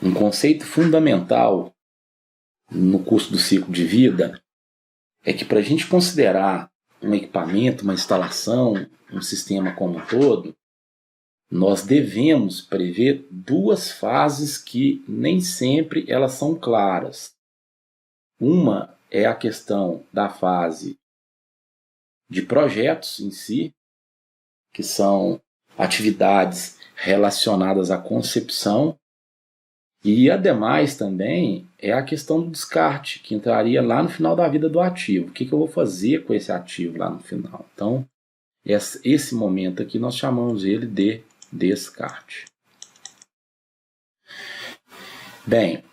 Um conceito fundamental no curso do ciclo de vida é que, para a gente considerar um equipamento, uma instalação, um sistema como um todo, nós devemos prever duas fases que nem sempre elas são claras. Uma é a questão da fase de projetos em si, que são atividades relacionadas à concepção, e ademais também é a questão do descarte, que entraria lá no final da vida do ativo. O que eu vou fazer com esse ativo lá no final? Então, esse momento aqui nós chamamos ele de descarte. Bem,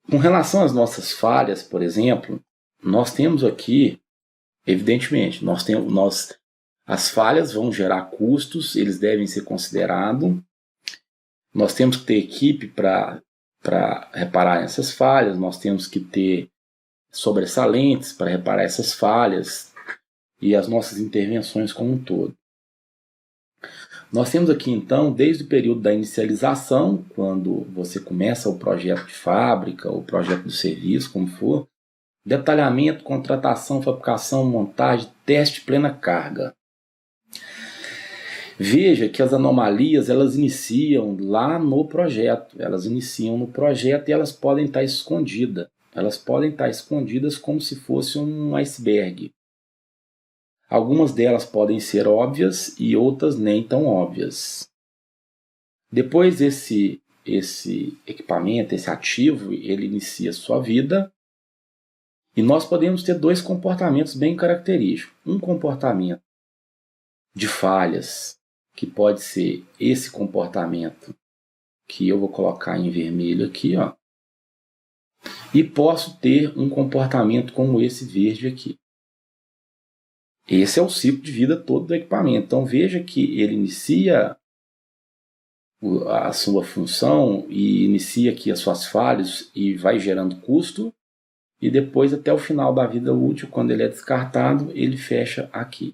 com relação às nossas falhas, por exemplo, nós temos aqui, evidentemente, as falhas vão gerar custos, eles devem ser considerados. Nós temos que ter equipe para reparar essas falhas, nós temos que ter sobressalentes para reparar essas falhas e as nossas intervenções como um todo. Nós temos aqui, então, desde o período da inicialização, quando você começa o projeto de fábrica, o projeto de serviço, como for, detalhamento, contratação, fabricação, montagem, teste, plena carga. Veja que as anomalias, elas iniciam lá no projeto, e elas podem estar escondidas. Elas podem estar escondidas como se fosse um iceberg. Algumas delas podem ser óbvias e outras nem tão óbvias. Depois esse equipamento, esse ativo, ele inicia sua vida e nós podemos ter dois comportamentos bem característicos. Um comportamento de falhas, que pode ser esse comportamento que eu vou colocar em vermelho aqui, ó. E posso ter um comportamento como esse verde aqui. Esse é o ciclo de vida todo do equipamento. Então veja que ele inicia a sua função e inicia aqui as suas falhas e vai gerando custo, e depois até o final da vida útil, quando ele é descartado, ele fecha aqui.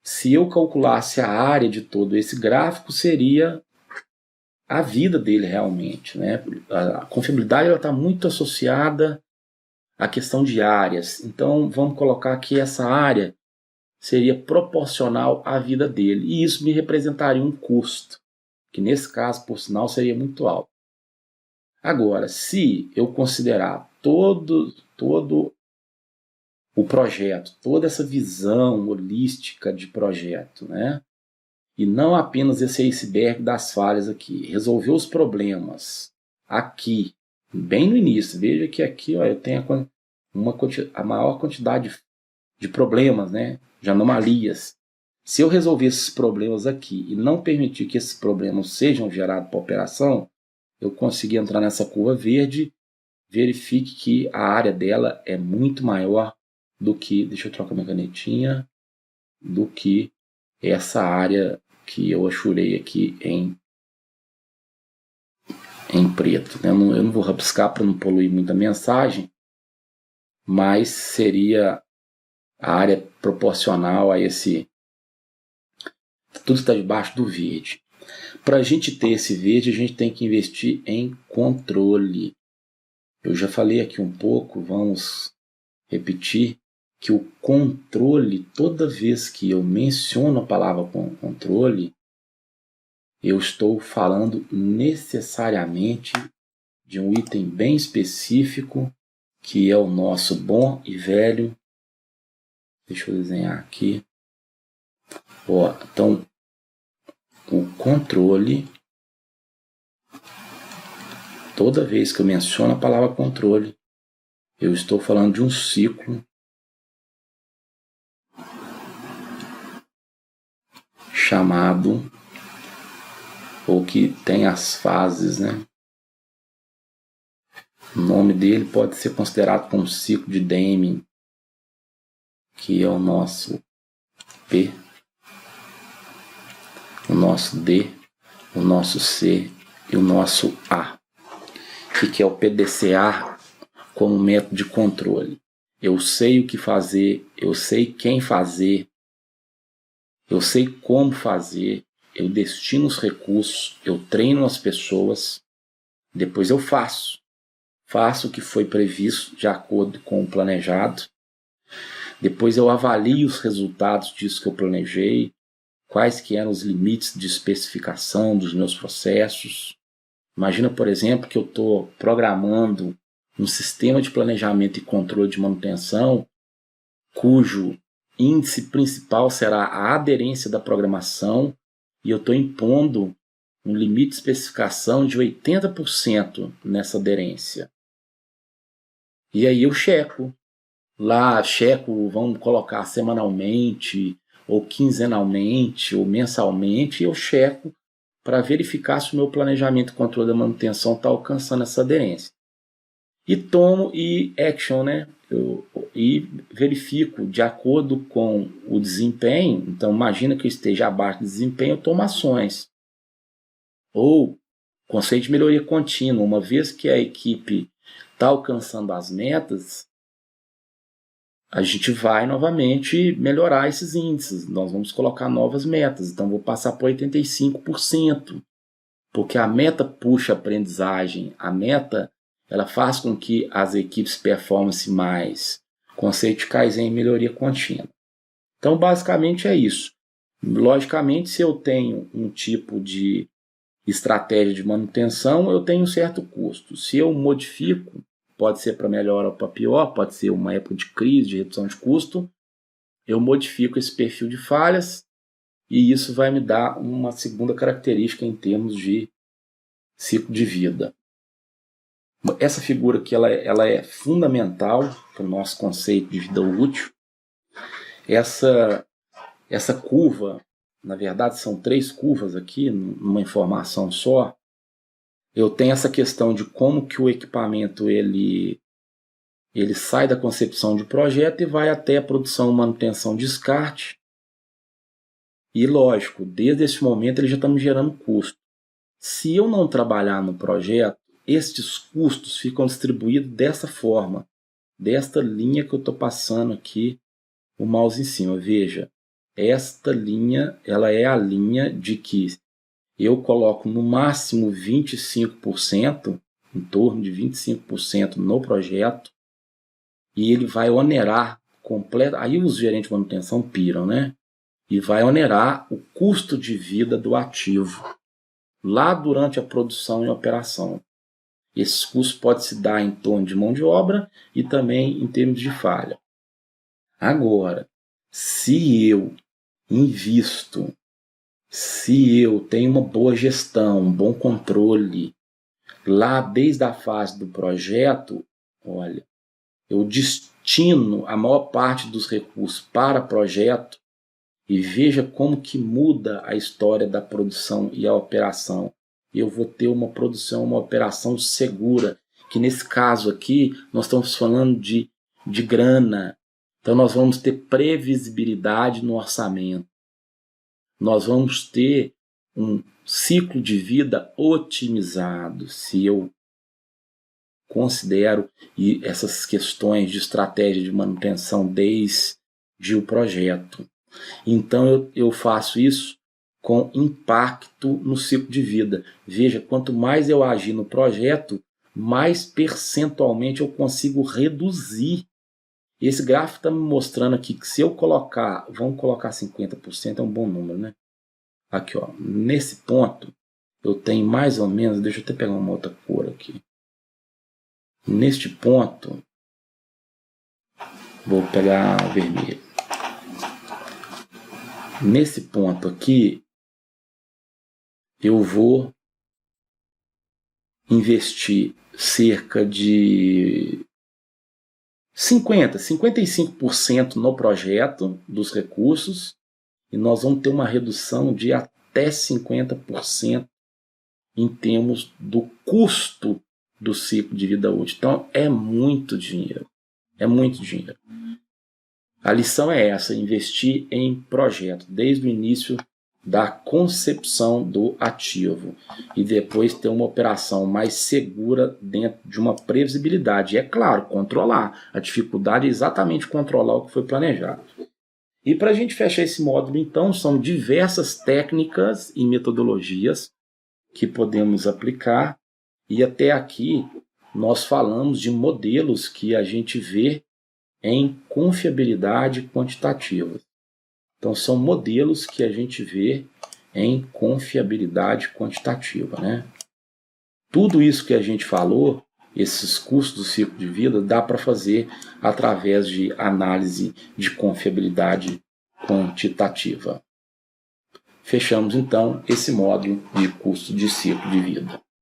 Se eu calculasse a área de todo esse gráfico, seria a vida dele realmente, né? A confiabilidade está muito associada à questão de áreas. Então, vamos colocar que essa área seria proporcional à vida dele. E isso me representaria um custo, que nesse caso, por sinal, seria muito alto. Agora, se eu considerar todo o projeto, toda essa visão holística de projeto, né? E não apenas esse iceberg das falhas aqui, resolver os problemas aqui, bem no início. Veja que aqui, ó, eu tenho a maior quantidade de problemas, né? De anomalias. Se eu resolver esses problemas aqui e não permitir que esses problemas sejam gerados para a operação, eu consegui entrar nessa curva verde. Verifique que a área dela é muito maior do que, deixa eu trocar minha canetinha, do que essa área que eu achurei aqui em preto. Eu não vou rabiscar para não poluir muita mensagem, mas seria a área proporcional a esse... Tudo está debaixo do verde. Para a gente ter esse verde, a gente tem que investir em controle. Eu já falei aqui um pouco, vamos repetir, que o controle, toda vez que eu menciono a palavra controle, eu estou falando necessariamente de um item bem específico, que é o nosso bom e velho... Deixa eu desenhar aqui. Ó, então, o controle, toda vez que eu menciono a palavra controle, eu estou falando de um ciclo chamado, ou que tem as fases, né? O nome dele pode ser considerado como ciclo de Deming, que é o nosso P, o nosso D, o nosso C e o nosso A, que é o PDCA como método de controle. Eu sei o que fazer, eu sei quem fazer, eu sei como fazer, eu destino os recursos, eu treino as pessoas, depois eu faço o que foi previsto de acordo com o planejado, depois eu avalio os resultados disso que eu planejei, quais que eram os limites de especificação dos meus processos. Imagina, por exemplo, que eu estou programando um sistema de planejamento e controle de manutenção, cujo índice principal será a aderência da programação, e eu estou impondo um limite de especificação de 80% nessa aderência. E aí eu checo. Lá, vamos colocar semanalmente, ou quinzenalmente, ou mensalmente, e eu checo para verificar se o meu planejamento e controle da manutenção está alcançando essa aderência. E tomo action, né? E verifico de acordo com o desempenho. Então, imagina que eu esteja abaixo do desempenho, eu tomo ações. Ou conceito de melhoria contínua. Uma vez que a equipe está alcançando as metas, a gente vai novamente melhorar esses índices. Nós vamos colocar novas metas. Então, vou passar por 85%. Porque a meta puxa a aprendizagem. A meta, ela faz com que as equipes performem mais. Conceito de Kaizen e melhoria contínua. Então, basicamente é isso. Logicamente, se eu tenho um tipo de estratégia de manutenção, eu tenho um certo custo. Se eu modifico, pode ser para melhor ou para pior, pode ser uma época de crise, de redução de custo, eu modifico esse perfil de falhas e isso vai me dar uma segunda característica em termos de ciclo de vida. Essa figura aqui ela é fundamental para o nosso conceito de vida útil. Essa curva, na verdade são 3 curvas aqui, numa informação só. Eu tenho essa questão de como que o equipamento ele sai da concepção de projeto e vai até a produção, manutenção, descarte. E lógico, desde esse momento ele já está me gerando custo. Se eu não trabalhar no projeto, estes custos ficam distribuídos dessa forma, desta linha que eu estou passando aqui, o mouse em cima. Veja, esta linha, ela é a linha de que eu coloco no máximo 25%, em torno de 25% no projeto, e ele vai onerar completo. Aí os gerentes de manutenção piram, né? E vai onerar o custo de vida do ativo lá durante a produção e operação. Esse custo pode se dar em torno de mão de obra e também em termos de falha. Agora, se eu invisto, se eu tenho uma boa gestão, um bom controle, lá desde a fase do projeto, olha, eu destino a maior parte dos recursos para projeto e veja como que muda a história da produção e a operação. Eu vou ter uma produção, uma operação segura, que nesse caso aqui nós estamos falando de grana. Então nós vamos ter previsibilidade no orçamento. Nós vamos ter um ciclo de vida otimizado, se eu considero essas questões de estratégia de manutenção desde o projeto. Então eu faço isso com impacto no ciclo de vida. Veja, quanto mais eu agir no projeto, mais percentualmente eu consigo reduzir. Esse gráfico está me mostrando aqui que se eu colocar, vamos colocar 50%, é um bom número, né? Aqui, ó, nesse ponto, eu tenho mais ou menos, deixa eu até pegar uma outra cor aqui. Neste ponto, vou pegar vermelho. Nesse ponto aqui, eu vou investir cerca de 55% no projeto dos recursos e nós vamos ter uma redução de até 50% em termos do custo do ciclo de vida útil. Então, é muito dinheiro. É muito dinheiro. A lição é essa, investir em projeto, desde o início da concepção do ativo e depois ter uma operação mais segura dentro de uma previsibilidade. E é claro, controlar. A dificuldade é exatamente controlar o que foi planejado. E para a gente fechar esse módulo, então, são diversas técnicas e metodologias que podemos aplicar, e até aqui nós falamos de modelos que a gente vê em confiabilidade quantitativa. Então, são modelos que a gente vê em confiabilidade quantitativa, né? Tudo isso que a gente falou, esses custos do ciclo de vida, dá para fazer através de análise de confiabilidade quantitativa. Fechamos, então, esse módulo de custo de ciclo de vida.